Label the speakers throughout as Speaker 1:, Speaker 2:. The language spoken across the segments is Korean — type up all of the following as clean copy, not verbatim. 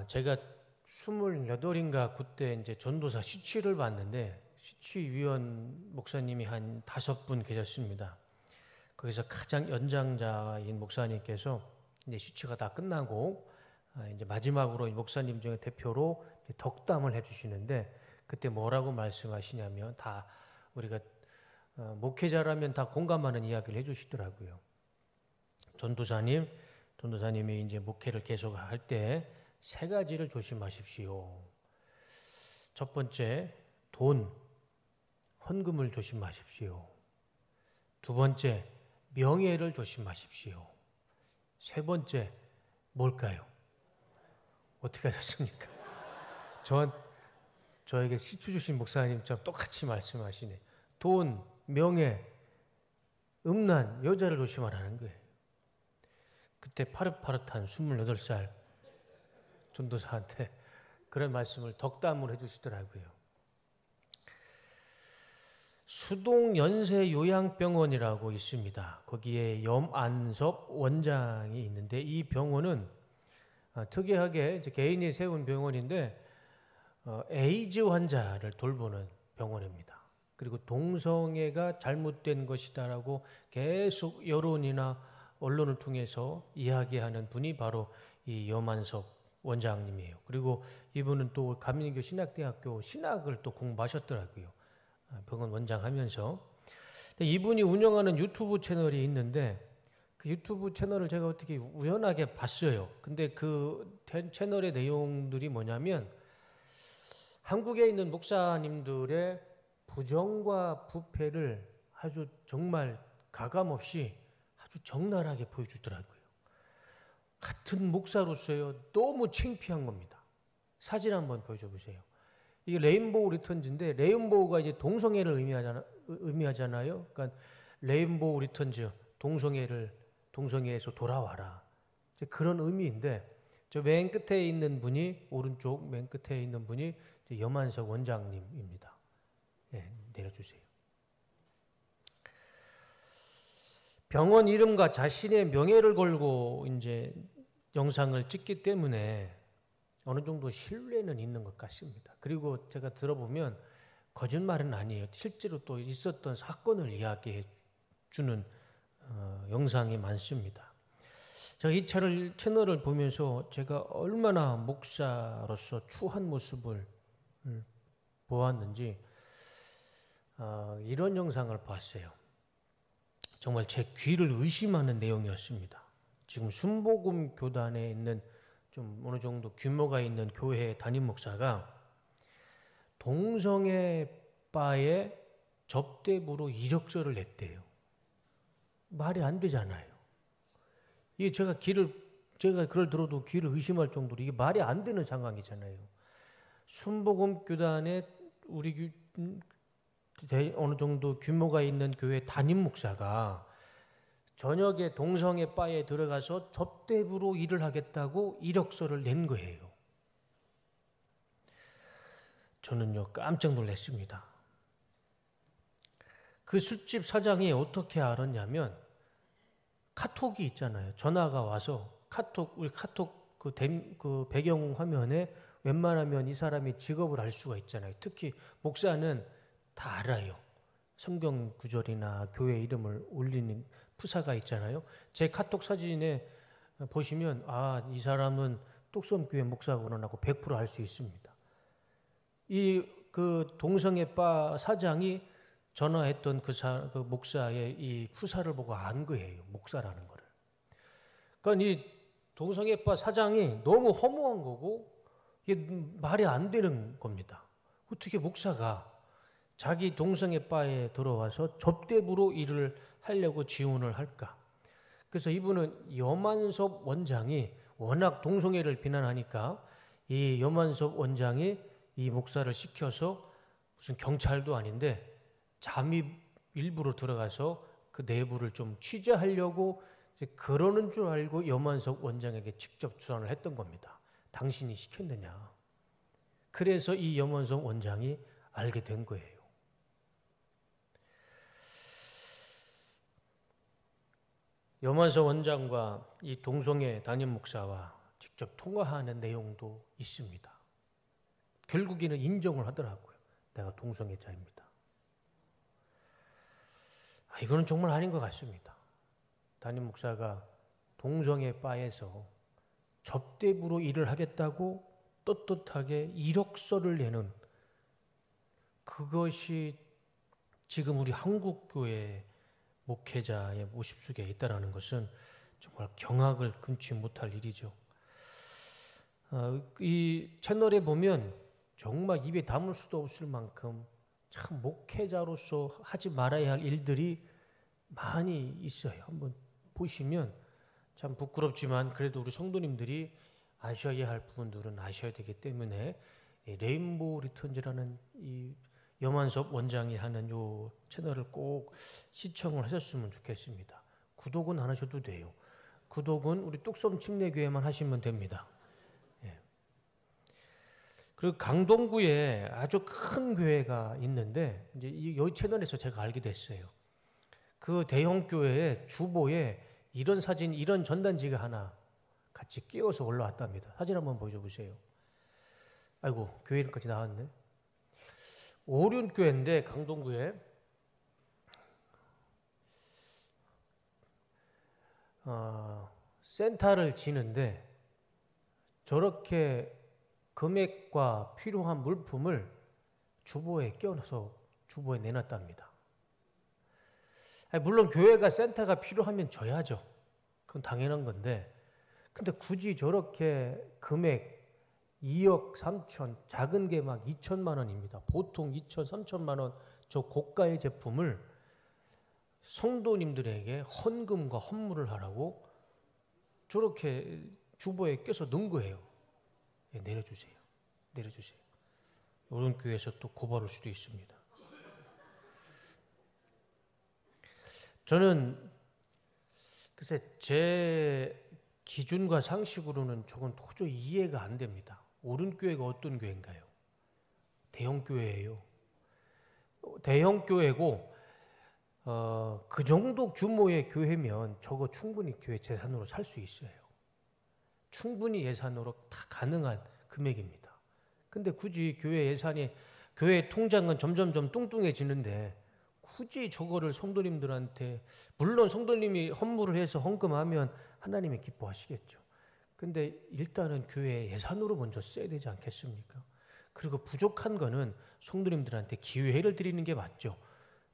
Speaker 1: 제가 28인가 그때 이제 전도사 시취를 봤는데 시취위원 목사님이 한 5분 계셨습니다. 거기서 가장 연장자인 목사님께서 이제 시취가 다 끝나고 이제 마지막으로 이 목사님 중에 대표로 덕담을 해주시는데 그때 뭐라고 말씀하시냐면 다 우리가 목회자라면 다 공감하는 이야기를 해주시더라고요. 전도사님이 이제 목회를 계속 할 때 3가지를 조심하십시오. 첫 번째, 돈, 헌금을 조심하십시오. 두 번째, 명예를 조심하십시오. 세 번째, 뭘까요? 어떻게 하셨습니까? 저에게 시추 주신 목사님처럼 똑같이 말씀하시네. 돈, 명예, 음란, 여자를 조심하라는 거예요. 그때 파릇파릇한 28살 전도사한테 그런 말씀을 덕담을 해주시더라고요. 수동연세요양병원이라고 있습니다. 거기에 염안섭 원장이 있는데 이 병원은 특이하게 이제 개인이 세운 병원인데 에이즈 환자를 돌보는 병원입니다. 그리고 동성애가 잘못된 것이다라고 계속 여론이나 언론을 통해서 이야기하는 분이 바로 이 염안섭 원장님이에요. 그리고 이분은 또 감리교 신학대학교 신학을 또 공부하셨더라고요. 병원 원장 하면서. 이분이 운영하는 유튜브 채널이 있는데 그 유튜브 채널을 제가 어떻게 우연하게 봤어요. 근데 그 채널의 내용들이 뭐냐면 한국에 있는 목사님들의 부정과 부패를 아주 정말 가감없이 아주 적나라하게 보여주더라고요. 같은 목사로서요 너무 창피한 겁니다. 사진 한번 보여줘 보세요. 이게 레인보우 리턴즈인데 레인보우가 이제 동성애를 의미하잖아요. 그러니까 레인보우 리턴즈 동성애에서 돌아와라. 이제 그런 의미인데 저 맨 끝에 있는 분이 오른쪽 맨 끝에 있는 분이 염안석 원장님입니다. 네, 내려주세요. 병원 이름과 자신의 명예를 걸고 이제 영상을 찍기 때문에 어느 정도 신뢰는 있는 것 같습니다. 그리고 제가 들어보면 거짓말은 아니에요. 실제로 또 있었던 사건을 이야기해 주는 영상이 많습니다. 제가 이 채널을 보면서 제가 얼마나 목사로서 추한 모습을 보았는지 이런 영상을 봤어요. 정말 제 귀를 의심하는 내용이었습니다. 지금 순복음 교단에 있는 좀 어느 정도 규모가 있는 교회 담임 목사가 동성애 바에 접대부로 이력서를 냈대요. 말이 안 되잖아요. 이게 제가 그걸 들어도 귀를 의심할 정도로 이게 말이 안 되는 상황이잖아요. 순복음 교단에 어느 정도 규모가 있는 교회 담임 목사가 저녁에 동성애 바에 들어가서 접대부로 일을 하겠다고 이력서를 낸 거예요. 저는요 깜짝 놀랐습니다. 그 술집 사장이 어떻게 알았냐면 카톡이 있잖아요. 전화가 와서 우리 카톡 그 배경 화면에 웬만하면 이 사람이 직업을 알 수가 있잖아요. 특히 목사는 다 알아요. 성경 구절이나 교회 이름을 올리는 푸사가 있잖아요. 제 카톡 사진에 보시면 이 사람은 뚝섬교회 목사구나 하고 100% 알 수 있습니다. 그 동성애 바 사장이 전화했던 그 목사의 이 푸사를 보고 안 거예요. 목사라는 거를. 그러니까 이 동성애 바 사장이 너무 허무한 거고 이게 말이 안 되는 겁니다. 어떻게 목사가 자기 동성애 바에 들어와서 접대부로 일을 하려고 지원을 할까? 그래서 이분은 염안섭 원장이 워낙 동성애를 비난하니까 이 염안섭 원장이 이 목사를 시켜서 무슨 경찰도 아닌데 잠입 일부러 들어가서 그 내부를 좀 취재하려고 이제 그러는 줄 알고 염안섭 원장에게 직접 주관을 했던 겁니다. 당신이 시켰느냐. 그래서 이 염안섭 원장이 알게 된 거예요. 염안섭 원장과 이 동성애 담임 목사와 직접 통화하는 내용도 있습니다. 결국에는 인정을 하더라고요. 내가 동성애자입니다. 이거는 정말 아닌 것 같습니다. 담임 목사가 동성애 바에서 접대부로 일을 하겠다고 떳떳하게 이력서를 내는 그것이 지금 우리 한국교회 목회자의 모습 속에 있다는 것은 정말 경악을 금치 못할 일이죠. 이 채널에 보면 정말 입에 담을 수도 없을 만큼 참 목회자로서 하지 말아야 할 일들이 많이 있어요. 한번 보시면 참 부끄럽지만 그래도 우리 성도님들이 아셔야 할 부분들은 아셔야 되기 때문에 레인보우 리턴즈라는 이 염한섭 원장이 하는 이 채널을 꼭 시청을 하셨으면 좋겠습니다. 구독은 안 하셔도 돼요. 구독은 우리 뚝섬 침례교회만 하시면 됩니다. 그리고 강동구에 아주 큰 교회가 있는데 이제 이 채널에서 제가 알게 됐어요. 그 대형 교회의 주보에 이런 사진, 이런 전단지가 하나 같이 끼워서 올라왔답니다. 사진 한번 보여주세요. 아이고, 교회 이름까지 나왔네. 오륜교회인데 강동구에 센터를 지는데 저렇게 금액과 필요한 물품을 주보에 끼워넣어서 주보에 내놨답니다. 물론 교회가 센터가 필요하면 줘야죠. 그건 당연한 건데 근데 굳이 저렇게 금액 2억 3천, 작은 게 막 2천만 원입니다. 보통 2천, 3천만 원 저 고가의 제품을 성도님들에게 헌금과 헌물을 하라고 저렇게 주보에 껴서 넣은 거예요. 내려주세요. 내려주세요. 이런 교회에서 또 고발할 수도 있습니다. 저는 글쎄 제 기준과 상식으로는 저건 도저히 이해가 안 됩니다. 오른교회가 어떤 교회인가요? 대형 교회예요. 대형 교회고 그 정도 규모의 교회면 저거 충분히 교회 재산으로 살 수 있어요. 충분히 예산으로 다 가능한 금액입니다. 근데 굳이 교회 예산이 교회 통장은 점점점 뚱뚱해지는데 굳이 저거를 성도님들한테 물론 성도님이 헌물을 해서 헌금하면 하나님이 기뻐하시겠죠. 근데 일단은 교회 예산으로 먼저 써야 되지 않겠습니까? 그리고 부족한 거는 성도님들한테 기회를 드리는 게 맞죠.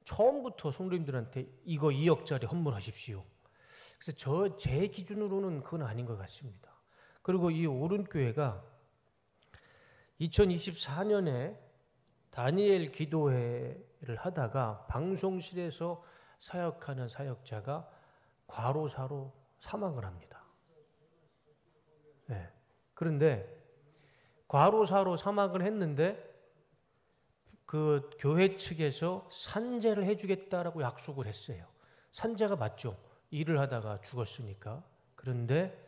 Speaker 1: 처음부터 성도님들한테 이거 2억짜리 헌물하십시오. 그래서 제 기준으로는 그건 아닌 것 같습니다. 그리고 이 오른교회가 2024년에 다니엘 기도회를 하다가 방송실에서 사역하는 사역자가 과로사로 사망을 합니다. 네. 그런데 과로사로 사망을 했는데 그 교회 측에서 산재를 해주겠다라고 약속을 했어요. 산재가 맞죠. 일을 하다가 죽었으니까. 그런데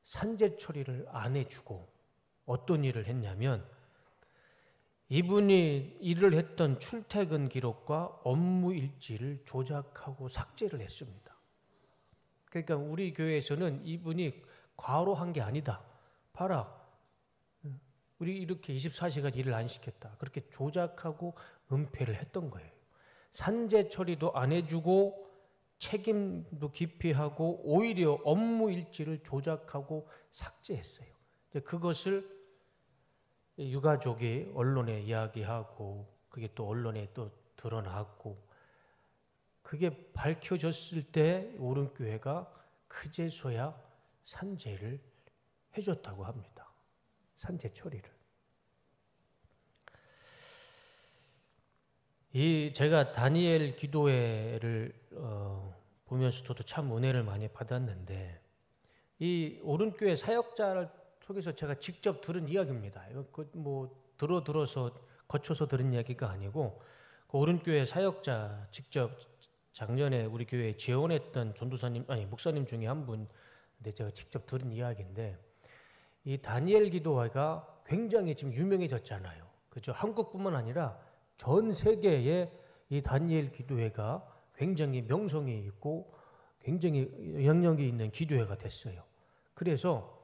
Speaker 1: 산재 처리를 안 해주고 어떤 일을 했냐면 이분이 일을 했던 출퇴근 기록과 업무 일지를 조작하고 삭제를 했습니다. 그러니까 우리 교회에서는 이분이 과로한 게 아니다. 봐라. 우리 이렇게 24시간 일을 안 시켰다. 그렇게 조작하고 은폐를 했던 거예요. 산재 처리도 안 해주고 책임도 기피하고 오히려 업무 일지를 조작하고 삭제했어요. 그것을 유가족이 언론에 이야기하고 그게 또 언론에 또 드러나고 그게 밝혀졌을 때 오른교회가 그제서야 산재를 해줬다고 합니다. 산재 처리를. 제가 다니엘 기도회를 보면서 저도 참 은혜를 많이 받았는데 이 오른교회 사역자를 속에서 제가 직접 들은 이야기입니다. 이거 들어서 거쳐서 들은 이야기가 아니고 그 오른교회 사역자 직접 작년에 우리 교회에 지원했던 전도사님 목사님 중에 한 분인데 제가 직접 들은 이야기인데 이 다니엘 기도회가 굉장히 지금 유명해졌잖아요. 그죠? 한국뿐만 아니라 전 세계에 이 다니엘 기도회가 굉장히 명성이 있고 굉장히 영향력이 있는 기도회가 됐어요. 그래서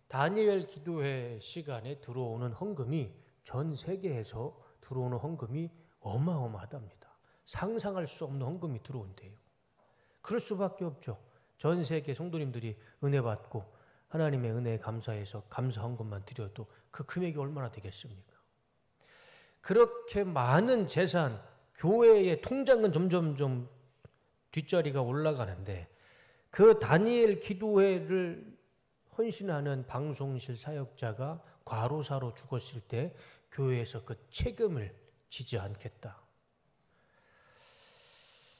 Speaker 1: 다니엘 기도회 시간에 들어오는 헌금이 전 세계에서 들어오는 헌금이 어마어마하답니다. 상상할 수 없는 헌금이 들어온대요. 그럴 수밖에 없죠. 전 세계 성도님들이 은혜 받고 하나님의 은혜에 감사해서 감사 헌금만 드려도 그 금액이 얼마나 되겠습니까? 그렇게 많은 재산, 교회의 통장은 점점 뒷자리가 올라가는데 그 다니엘 기도회를 헌신하는 방송실 사역자가 과로사로 죽었을 때 교회에서 그 책임을 지지 않겠다.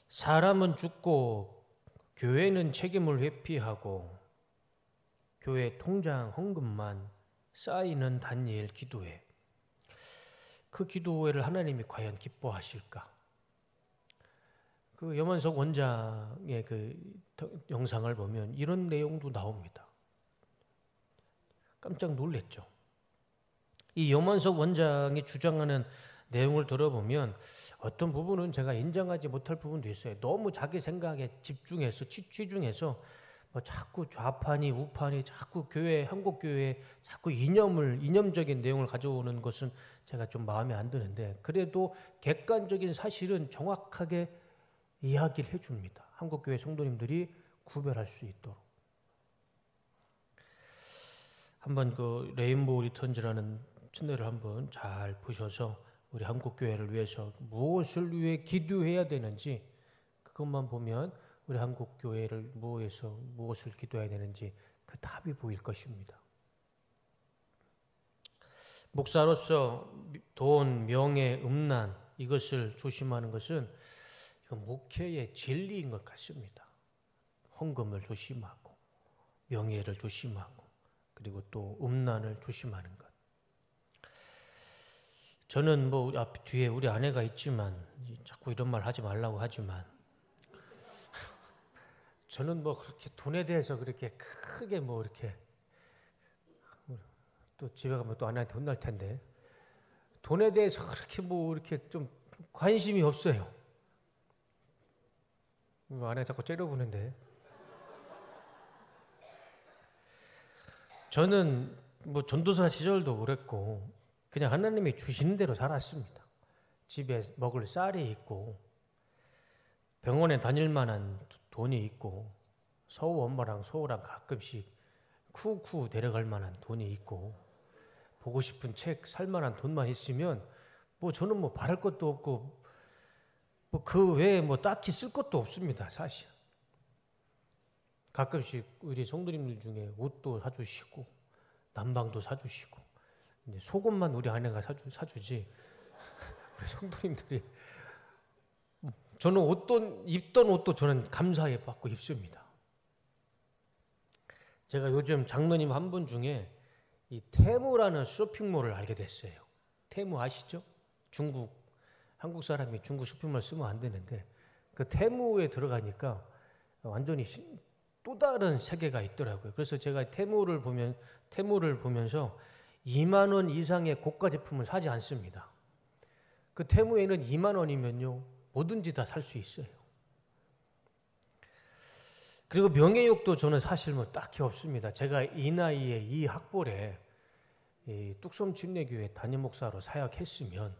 Speaker 1: 사람은 죽고 교회는 책임을 회피하고 교회 통장 헌금만 쌓이는 다니엘 기도회. 그 기도회를 하나님이 과연 기뻐하실까? 그 염원석 원장의 그 영상을 보면 이런 내용도 나옵니다. 깜짝 놀랐죠. 이 염원석 원장이 주장하는 내용을 들어보면 어떤 부분은 제가 인정하지 못할 부분도 있어요. 너무 자기 생각에 집중해서 치중해서 뭐 자꾸 좌판이 우판이 자꾸 교회 한국 교회에 자꾸 이념적인 내용을 가져오는 것은 제가 좀 마음에 안 드는데 그래도 객관적인 사실은 정확하게 이야기를 해줍니다. 한국 교회 성도님들이 구별할 수 있도록. 한번 그 레인보우 리턴즈라는 채널을 한번 잘 보셔서 우리 한국 교회를 위해서 무엇을 위해 기도해야 되는지 그것만 보면 우리 한국 교회를 위해서 무엇을 기도해야 되는지 그 답이 보일 것입니다. 목사로서 돈, 명예, 음란 이것을 조심하는 것은 이건 목회의 진리인 것 같습니다. 헌금을 조심하고 명예를 조심하고 그리고 또 음란을 조심하는 것. 저는 뭐 뒤에 우리 아내가 있지만 자꾸 이런 말 하지 말라고 하지만 저는 뭐 그렇게 돈에 대해서 그렇게 크게 뭐 이렇게 또 집에 가면 또 아내한테 혼날 텐데 돈에 대해서 그렇게 뭐 이렇게 좀 관심이 없어요. 아내 자꾸 째려보는데 저는 뭐 전도사 시절도 그랬고 그냥 하나님이 주시는 대로 살았습니다. 집에 먹을 쌀이 있고 병원에 다닐 만한 돈이 있고 서우 엄마랑 서우랑 가끔씩 쿠쿠 데려갈 만한 돈이 있고 보고 싶은 책 살 만한 돈만 있으면 뭐 저는 뭐 바랄 것도 없고 뭐 그 외에 뭐 딱히 쓸 것도 없습니다. 사실 가끔씩 우리 성도님들 중에 옷도 사주시고 난방도 사주시고 이제 속옷만 우리 아내가 사주지 우리 성도님들이 저는 입던 옷도 저는 감사하게 받고 입습니다. 제가 요즘 장로님 한 분 중에 이 테무라는 쇼핑몰을 알게 됐어요. 테무 아시죠? 한국 사람이 중국 쇼핑몰 쓰면 안 되는데 그 테무에 들어가니까 완전히 또 다른 세계가 있더라고요. 그래서 제가 테무를 보면서 2만 원 이상의 고가 제품을 사지 않습니다. 그 테무에는 2만 원이면요 뭐든지 다 살 수 있어요. 그리고 명예욕도 저는 사실 뭐 딱히 없습니다. 제가 이 나이에 이 학벌에 뚝섬 침례교회 담임 목사로 사역했으면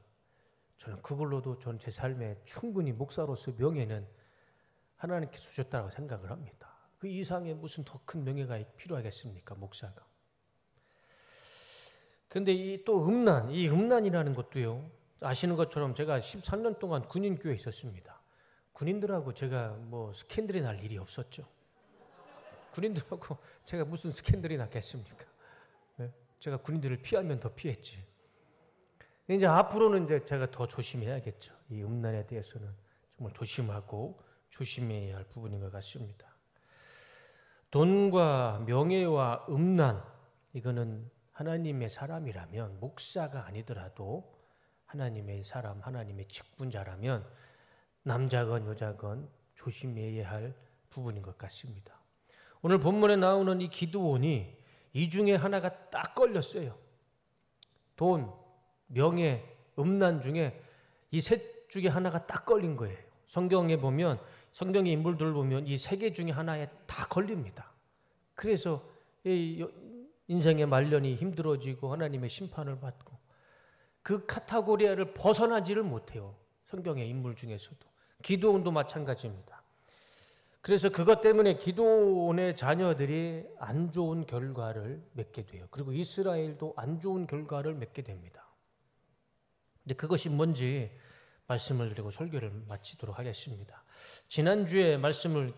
Speaker 1: 저는 그걸로도 전 제 삶에 충분히 목사로서 명예는 하나님께서 주셨다고 생각을 합니다. 그 이상의 무슨 더 큰 명예가 필요하겠습니까, 목사가? 그런데 이 음란이라는 것도요. 아시는 것처럼 제가 13년 동안 군인교회에 있었습니다. 군인들하고 제가 뭐 스캔들이 날 일이 없었죠. 군인들하고 제가 무슨 스캔들이 났겠습니까? 네? 제가 군인들을 피하면 더 피했지. 이제 앞으로는 이제 제가 더 조심해야겠죠. 이 음란에 대해서는 정말 조심하고 조심해야 할 부분인 것 같습니다. 돈과 명예와 음란, 이거는 하나님의 사람이라면, 목사가 아니더라도 하나님의 사람, 하나님의 직분자라면 남자건 여자건 조심해야 할 부분인 것 같습니다. 오늘 본문에 나오는 이 기드온이 이 중에 하나가 딱 걸렸어요. 돈, 명예, 음란 중에 이 셋 중에 하나가 딱 걸린 거예요. 성경의 인물들을 보면 이 세 개 중에 하나에 다 걸립니다. 그래서 인생의 말년이 힘들어지고 하나님의 심판을 받고 그 카테고리를 벗어나지를 못해요. 성경의 인물 중에서도. 기드온도 마찬가지입니다. 그래서 그것 때문에 기드온의 자녀들이 안 좋은 결과를 맺게 돼요. 그리고 이스라엘도 안 좋은 결과를 맺게 됩니다. 근데 그것이 뭔지 말씀을 드리고 설교를 마치도록 하겠습니다. 지난주에 말씀을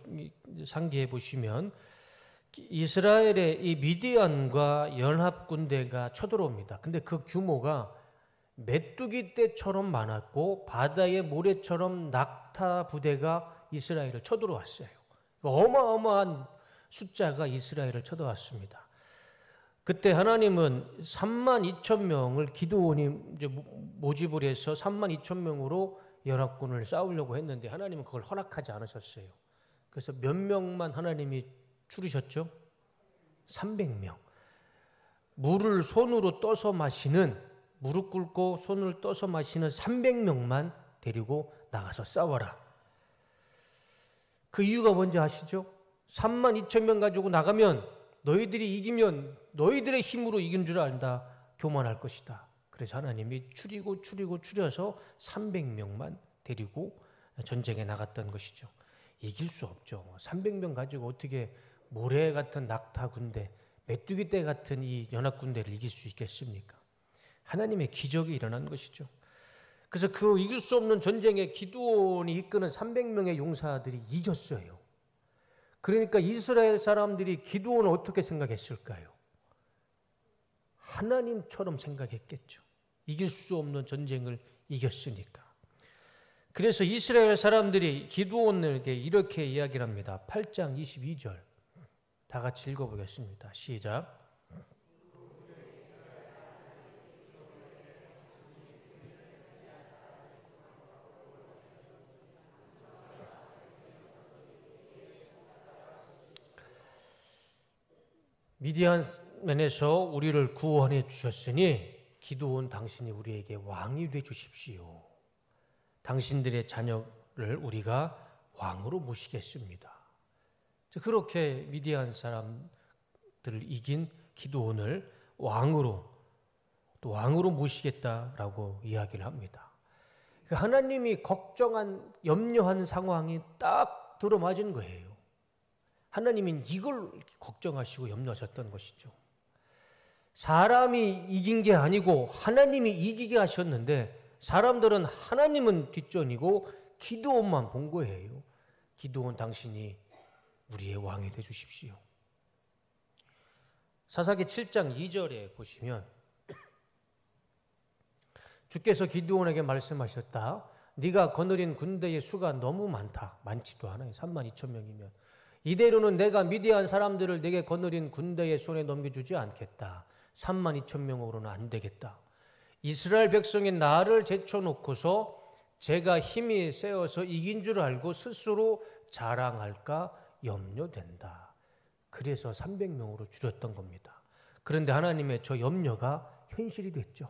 Speaker 1: 상기해 보시면 이스라엘의 이 미디안과 연합군대가 쳐들어옵니다. 근데 그 규모가 메뚜기 떼처럼 많았고 바다의 모래처럼 낙타 부대가 이스라엘을 쳐들어왔어요. 어마어마한 숫자가 이스라엘을 쳐들어왔습니다. 그때 하나님은 32,000명을 기드온이 이제 모집을 해서 32,000명으로 연합군을 싸우려고 했는데 하나님은 그걸 허락하지 않으셨어요. 그래서 몇 명만 하나님이 줄이셨죠? 300명. 물을 손으로 떠서 마시는, 무릎 꿇고 손을 떠서 마시는 300명만 데리고 나가서 싸워라. 그 이유가 뭔지 아시죠? 32,000명 가지고 나가면 너희들이 이기면 너희들의 힘으로 이긴 줄 안다. 교만할 것이다. 그래서 하나님이 줄여서 300명만 데리고 전쟁에 나갔던 것이죠. 이길 수 없죠. 300명 가지고 어떻게 모래 같은 낙타 군대, 메뚜기 떼 같은 이 연합 군대를 이길 수 있겠습니까? 하나님의 기적이 일어난 것이죠. 그래서 그 이길 수 없는 전쟁에 기드온이 이끄는 300명의 용사들이 이겼어요. 그러니까 이스라엘 사람들이 기드온을 어떻게 생각했을까요? 하나님처럼 생각했겠죠. 이길 수 없는 전쟁을 이겼으니까. 그래서 이스라엘 사람들이 기드온에게 이렇게 이야기를 합니다. 8장 22절 다 같이 읽어보겠습니다. 시작. 미디안에서 우리를 구원해 주셨으니 기드온 당신이 우리에게 왕이 돼 주십시오. 당신들의 자녀를 우리가 왕으로 모시겠습니다. 그렇게 미디안 사람들을 이긴 기드온을 왕으로 모시겠다라고 이야기를 합니다. 하나님이 걱정한, 염려한 상황이 딱 들어맞은 거예요. 하나님은 이걸 걱정하시고 염려하셨던 것이죠. 사람이 이긴 게 아니고 하나님이 이기게 하셨는데 사람들은 하나님은 뒷전이고 기드온만 본 거예요. 기드온 당신이 우리의 왕이 돼 주십시오. 사사기 7장 2절에 보시면 주께서 기드온에게 말씀하셨다. 네가 거느린 군대의 수가 너무 많다. 많지도 않아요. 32,000명이면. 이대로는 내가 미디안 사람들을 내게 거느린 군대의 손에 넘겨주지 않겠다. 32,000명으로는 안 되겠다. 이스라엘 백성이 나를 제쳐놓고서 제가 힘이 세어서 이긴 줄 알고 스스로 자랑할까 염려된다. 그래서 300명으로 줄였던 겁니다. 그런데 하나님의 저 염려가 현실이 됐죠.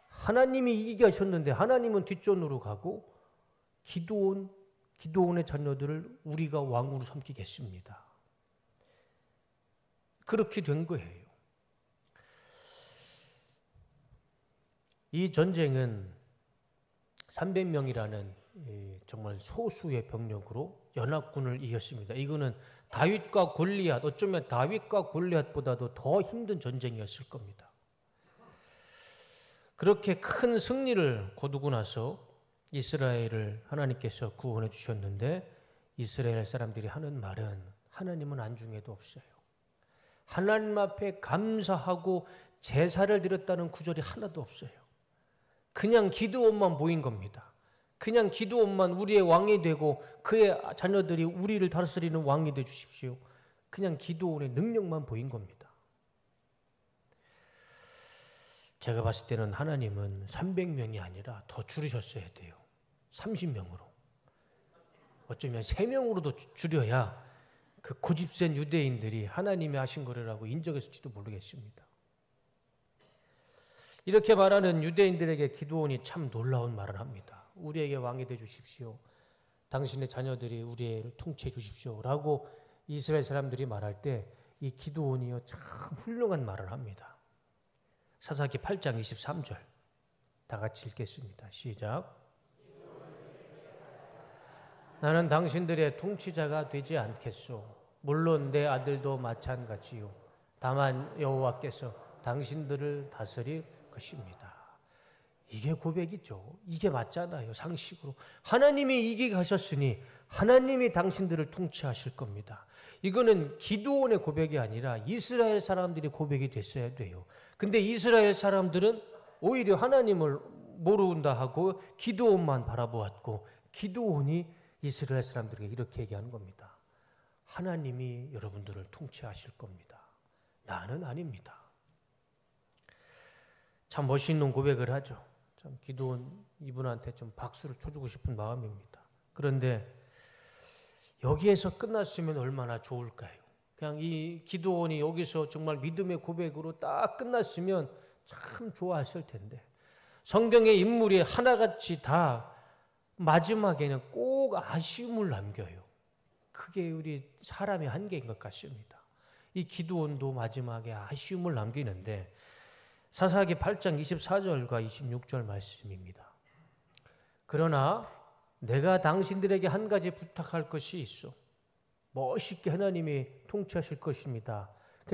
Speaker 1: 하나님이 이기게 하셨는데 하나님은 뒷전으로 가고 기드온의 자녀들을 우리가 왕으로 삼기겠습니다. 그렇게 된 거예요. 이 전쟁은 300명이라는 정말 소수의 병력으로 연합군을 이겼습니다. 이거는 다윗과 골리앗, 어쩌면 다윗과 골리앗보다도 더 힘든 전쟁이었을 겁니다. 그렇게 큰 승리를 거두고 나서 이스라엘을 하나님께서 구원해 주셨는데 이스라엘 사람들이 하는 말은 하나님은 안중에도 없어요. 하나님 앞에 감사하고 제사를 드렸다는 구절이 하나도 없어요. 그냥 기드온만 보인 겁니다. 그냥 기드온만 우리의 왕이 되고 그의 자녀들이 우리를 다스리는 왕이 되어 주십시오. 그냥 기드온의 능력만 보인 겁니다. 제가 봤을 때는 하나님은 300명이 아니라 더 줄이셨어야 돼요. 30명으로. 어쩌면 3명으로도 줄여야 그 고집센 유대인들이 하나님이 하신 거라고 인정했을지도 모르겠습니다. 이렇게 말하는 유대인들에게 기드온이 참 놀라운 말을 합니다. 우리에게 왕이 되어 주십시오. 당신의 자녀들이 우리를 통치해 주십시오. 라고 이스라엘 사람들이 말할 때 이 기드온이요 참 훌륭한 말을 합니다. 사사기 8장 23절 다 같이 읽겠습니다. 시작. 나는 당신들의 통치자가 되지 않겠소. 물론 내 아들도 마찬가지요. 다만 여호와께서 당신들을 다스릴 것입니다. 이게 고백이죠. 이게 맞잖아요. 상식으로. 하나님이 이기게 하셨으니 하나님이 당신들을 통치하실 겁니다. 이거는 기드온의 고백이 아니라 이스라엘 사람들이 고백이 됐어야 돼요. 근데 이스라엘 사람들은 오히려 하나님을 모른다 하고 기드온만 바라보았고 기드온이 이스라엘 사람들에게 이렇게 얘기하는 겁니다. 하나님이 여러분들을 통치하실 겁니다. 나는 아닙니다. 참 멋있는 고백을 하죠. 참 기드온 이분한테 좀 박수를 쳐주고 싶은 마음입니다. 그런데 여기에서 끝났으면 얼마나 좋을까요? 그냥 이 기드온이 여기서 정말 믿음의 고백으로 딱 끝났으면 참 좋았을 텐데 성경의 인물이 하나같이 다 마지막에는 꼭 아쉬움을 남겨요. 그게 우리 사람의 한계인 것 같습니다. 이 기드온도 마지막에 아쉬움을 남기는데 사사기 8장 24절과 26절 말씀입니다. 그러나 내가 당신들에게 한 가지 부탁할 것이 있어. 멋있게 하나님이 통치하실 것입니다.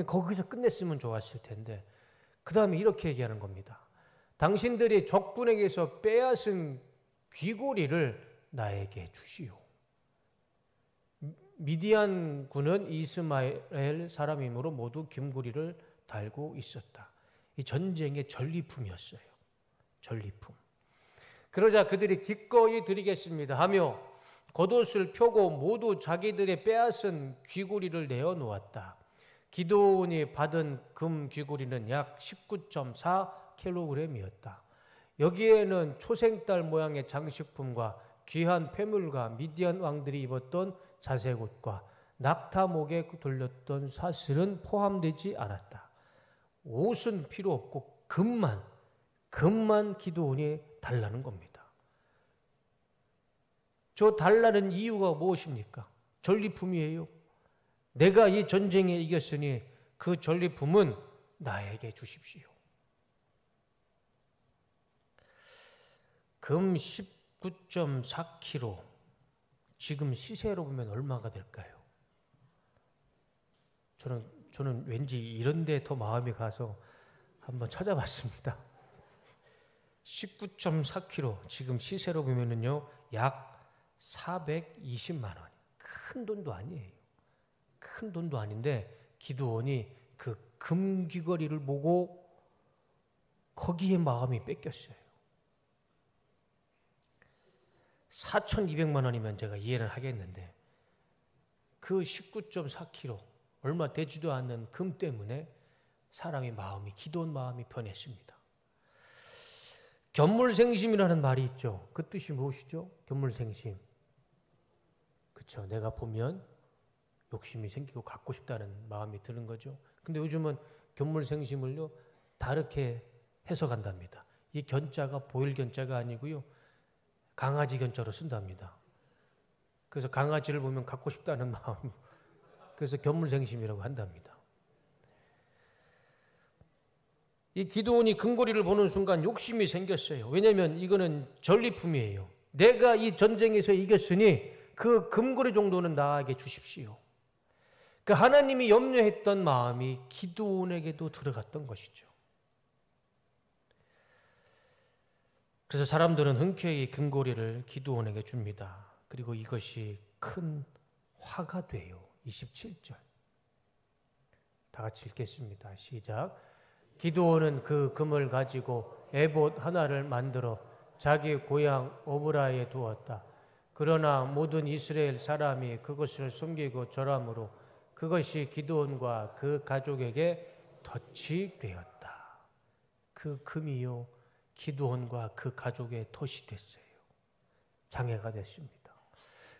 Speaker 1: 거기서 끝냈으면 좋았을 텐데 그 다음에 이렇게 얘기하는 겁니다. 당신들이 적군에게서 빼앗은 귀고리를 나에게 주시오. 미디안 군은 이스마엘 사람이므로 모두 금고리를 달고 있었다. 이 전쟁의 전리품이었어요. 전리품. 그러자 그들이 기꺼이 드리겠습니다 하며 겉옷을 펴고 모두 자기들의 빼앗은 귀고리를 내어놓았다. 기드온이 받은 금 귀고리는 약 19.4kg이었다. 여기에는 초생딸 모양의 장식품과 귀한 폐물과 미디안 왕들이 입었던 자색옷과 낙타목에 돌렸던 사슬은 포함되지 않았다. 옷은 필요 없고 금만 기드온이 달라는 겁니다. 저 달라는 이유가 무엇입니까? 전리품이에요. 내가 이 전쟁에 이겼으니 그 전리품은 나에게 주십시오. 금 19.4kg 지금 시세로 보면 얼마가 될까요? 저는 왠지 이런 데 더 마음이 가서 한번 찾아봤습니다. 19.4kg 지금 시세로 보면은요 약 420만 원. 큰 돈도 아니에요. 큰 돈도 아닌데 기드온이 그 금귀걸이를 보고 거기에 마음이 뺏겼어요. 4,200만 원이면 제가 이해를 하겠는데 그 19.4kg 얼마 되지도 않는 금 때문에 사람의 마음이 기드온 마음이 변했습니다. 견물생심이라는 말이 있죠. 그 뜻이 무엇이죠? 견물생심. 그렇죠. 내가 보면 욕심이 생기고 갖고 싶다는 마음이 드는 거죠. 근데 요즘은 견물생심을요 다르게 해석한답니다. 이 견자가 보일 견자가 아니고요 강아지 견자로 쓴답니다. 그래서 강아지를 보면 갖고 싶다는 마음, 그래서 견물생심이라고 한답니다. 이 기드온이 금고리를 보는 순간 욕심이 생겼어요. 왜냐하면 이거는 전리품이에요. 내가 이 전쟁에서 이겼으니 그 금고리 정도는 나에게 주십시오. 그 하나님이 염려했던 마음이 기드온에게도 들어갔던 것이죠. 그래서 사람들은 흔쾌히 금고리를 기드온에게 줍니다. 그리고 이것이 큰 화가 돼요. 27절. 다 같이 읽겠습니다. 시작. 기드온은 그 금을 가지고 에봇 하나를 만들어 자기 고향 오브라에 두었다. 그러나 모든 이스라엘 사람이 그것을 숨기고 절함으로 그것이 기드온과 그 가족에게 덫이 되었다. 그 금이요 기드온과 그 가족의 덫이 됐어요. 장애가 됐습니다.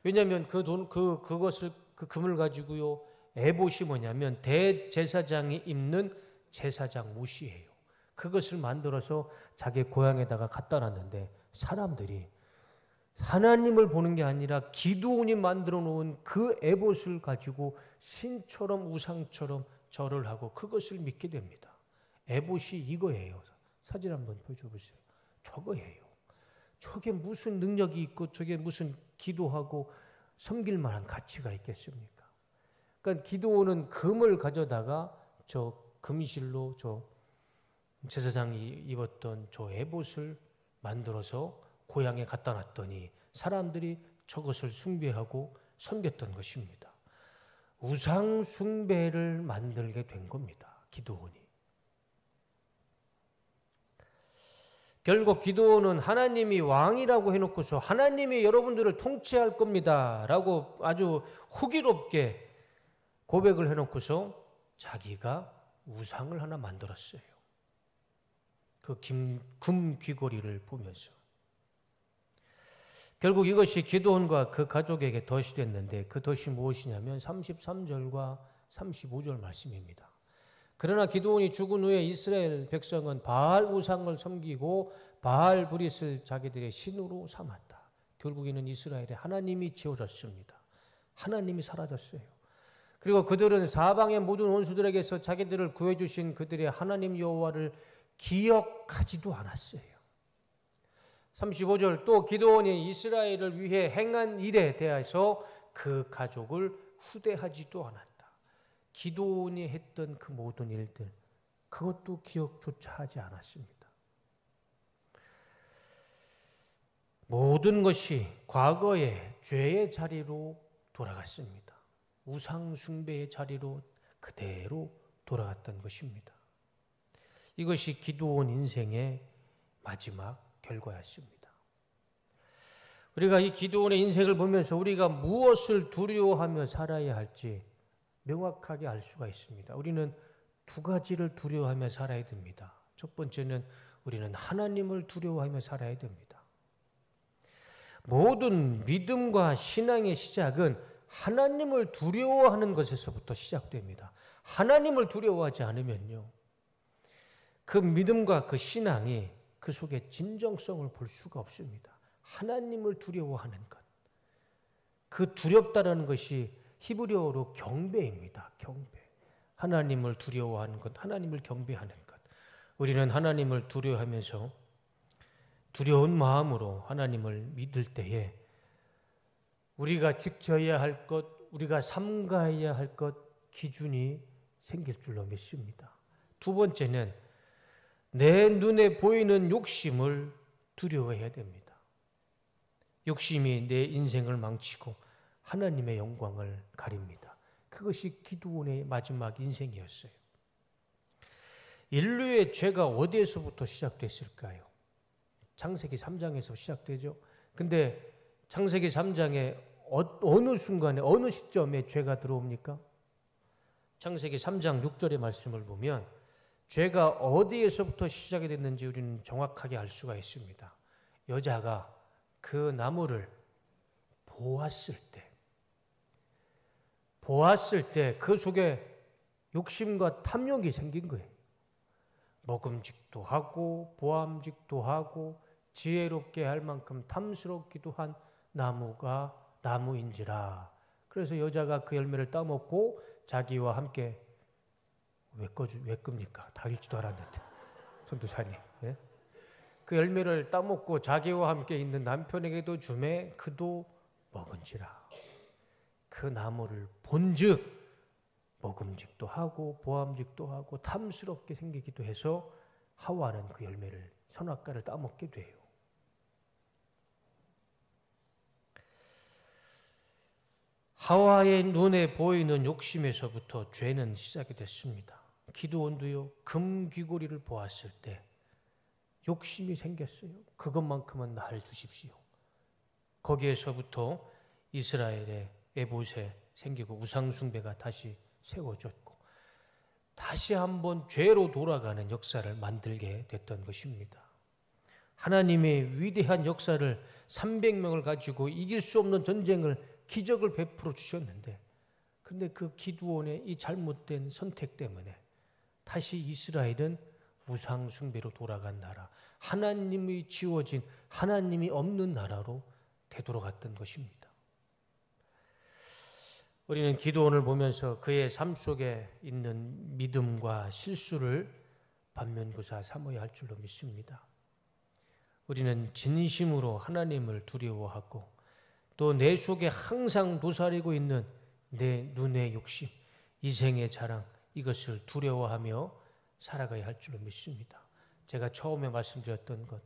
Speaker 1: 왜냐하면 그 금을 가지고요 에봇이 뭐냐면 대제사장이 입는 제사장 옷이에요. 그것을 만들어서 자기 고향에다가 갖다 놨는데 사람들이 하나님을 보는 게 아니라 기드온이 만들어 놓은 그 에봇을 가지고 신처럼 우상처럼 절을 하고 그것을 믿게 됩니다. 에봇이 이거예요. 사진 한번 보여줘 보세요. 저거예요. 저게 무슨 능력이 있고 저게 무슨 기도하고 섬길 만한 가치가 있겠습니까? 그러니까 기도원은 금을 가져다가 저 금실로 저 제사장이 입었던 저 에봇을 만들어서 고향에 갖다 놨더니 사람들이 저것을 숭배하고 섬겼던 것입니다. 우상 숭배를 만들게 된 겁니다. 기도원이. 결국 기도원은 하나님이 왕이라고 해놓고서 하나님이 여러분들을 통치할 겁니다 라고 아주 호기롭게 고백을 해놓고서 자기가 우상을 하나 만들었어요. 그 금 귀걸이를 보면서. 결국 이것이 기도원과 그 가족에게 덫이 됐는데 그 덫이 무엇이냐면 33절과 35절 말씀입니다. 그러나 기드온이 죽은 후에 이스라엘 백성은 바알 우상을 섬기고 바알 브릿을 자기들의 신으로 삼았다. 결국에는 이스라엘의 하나님이 지워졌습니다. 하나님이 사라졌어요. 그리고 그들은 사방의 모든 원수들에게서 자기들을 구해주신 그들의 하나님 여호와를 기억하지도 않았어요. 35절 또 기드온이 이스라엘을 위해 행한 일에 대해서 그 가족을 후대하지도 않았다. 기드온이 했던 그 모든 일들 그것도 기억조차 하지 않았습니다. 모든 것이 과거의 죄의 자리로 돌아갔습니다. 우상 숭배의 자리로 그대로 돌아갔던 것입니다. 이것이 기드온 인생의 마지막 결과였습니다. 우리가 이 기드온의 인생을 보면서 우리가 무엇을 두려워하며 살아야 할지 명확하게 알 수가 있습니다. 우리는 두 가지를 두려워하며 살아야 됩니다. 첫 번째는 우리는 하나님을 두려워하며 살아야 됩니다. 모든 믿음과 신앙의 시작은 하나님을 두려워하는 것에서부터 시작됩니다. 하나님을 두려워하지 않으면요, 그 믿음과 그 신앙이 그 속에 진정성을 볼 수가 없습니다. 하나님을 두려워하는 것, 그 두렵다라는 것이 히브리어로 경배입니다. 경배. 하나님을 두려워하는 것, 하나님을 경배하는 것. 우리는 하나님을 두려워하면서 두려운 마음으로 하나님을 믿을 때에 우리가 지켜야 할 것, 우리가 삼가해야 할 것 기준이 생길 줄로 믿습니다. 두 번째는 내 눈에 보이는 욕심을 두려워해야 됩니다. 욕심이 내 인생을 망치고 하나님의 영광을 가립니다. 그것이 기드온의 마지막 인생이었어요. 인류의 죄가 어디에서부터 시작됐을까요? 창세기 3장에서 시작되죠. 근데 창세기 3장에 어느 순간에 어느 시점에 죄가 들어옵니까? 창세기 3장 6절의 말씀을 보면 죄가 어디에서부터 시작이 됐는지 우리는 정확하게 알 수가 있습니다. 여자가 그 나무를 보았을 때 그 속에 욕심과 탐욕이 생긴 거예요. 먹음직도 하고 보암직도 하고 지혜롭게 할 만큼 탐스럽기도 한 나무가 나무인지라. 그래서 여자가 그 열매를 따먹고 자기와 함께 왜 겁니까? 다 읽지도 않았는데 전도사님. 예? 그 열매를 따먹고 자기와 함께 있는 남편에게도 주매 그도 먹은지라. 그 나무를 본즉 먹음직도 하고 보암직도 하고 탐스럽게 생기기도 해서 하와는 그 열매를 선악과를 따먹게 돼요. 하와의 눈에 보이는 욕심에서부터 죄는 시작이 됐습니다. 기드온도요, 금 귀고리를 보았을 때 욕심이 생겼어요. 그것만큼은 날 주십시오. 거기에서부터 이스라엘의 에봇에 생기고 우상숭배가 다시 세워졌고 다시 한번 죄로 돌아가는 역사를 만들게 됐던 것입니다. 하나님의 위대한 역사를 300명을 가지고 이길 수 없는 전쟁을 기적을 베풀어 주셨는데 근데 그 기드온의 이 잘못된 선택 때문에 다시 이스라엘은 우상숭배로 돌아간 나라, 하나님이 지워진 하나님이 없는 나라로 되돌아갔던 것입니다. 우리는 기도원을 보면서 그의 삶 속에 있는 믿음과 실수를 반면교사 삼아야 할 줄로 믿습니다. 우리는 진심으로 하나님을 두려워하고 또 내 속에 항상 도사리고 있는 내 눈의 욕심, 이생의 자랑, 이것을 두려워하며 살아가야 할 줄로 믿습니다. 제가 처음에 말씀드렸던 것,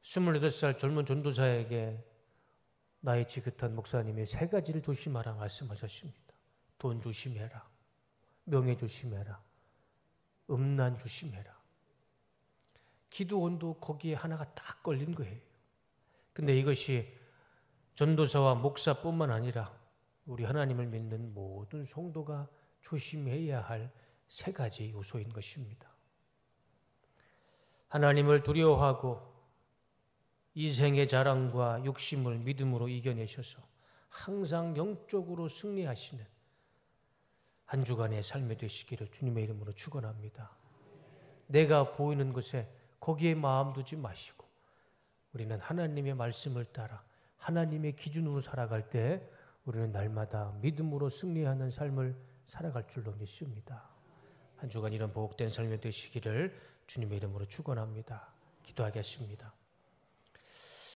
Speaker 1: 28살 젊은 전도사에게 나이 지긋한 목사님이 3가지를 조심하라 말씀하셨습니다. 돈 조심해라, 명예 조심해라, 음란 조심해라. 기도원도 거기에 하나가 딱 걸린 거예요. 근데 이것이 전도사와 목사뿐만 아니라 우리 하나님을 믿는 모든 성도가 조심해야 할 3가지 요소인 것입니다. 하나님을 두려워하고 이생의 자랑과 욕심을 믿음으로 이겨내셔서 항상 영적으로 승리하시는 한 주간의 삶이 되시기를 주님의 이름으로 축원합니다. 내가 보이는 것에 거기에 마음 두지 마시고 우리는 하나님의 말씀을 따라 하나님의 기준으로 살아갈 때 우리는 날마다 믿음으로 승리하는 삶을 살아갈 줄로 믿습니다. 한 주간 이런 복된 삶이 되시기를 주님의 이름으로 축원합니다. 기도하겠습니다.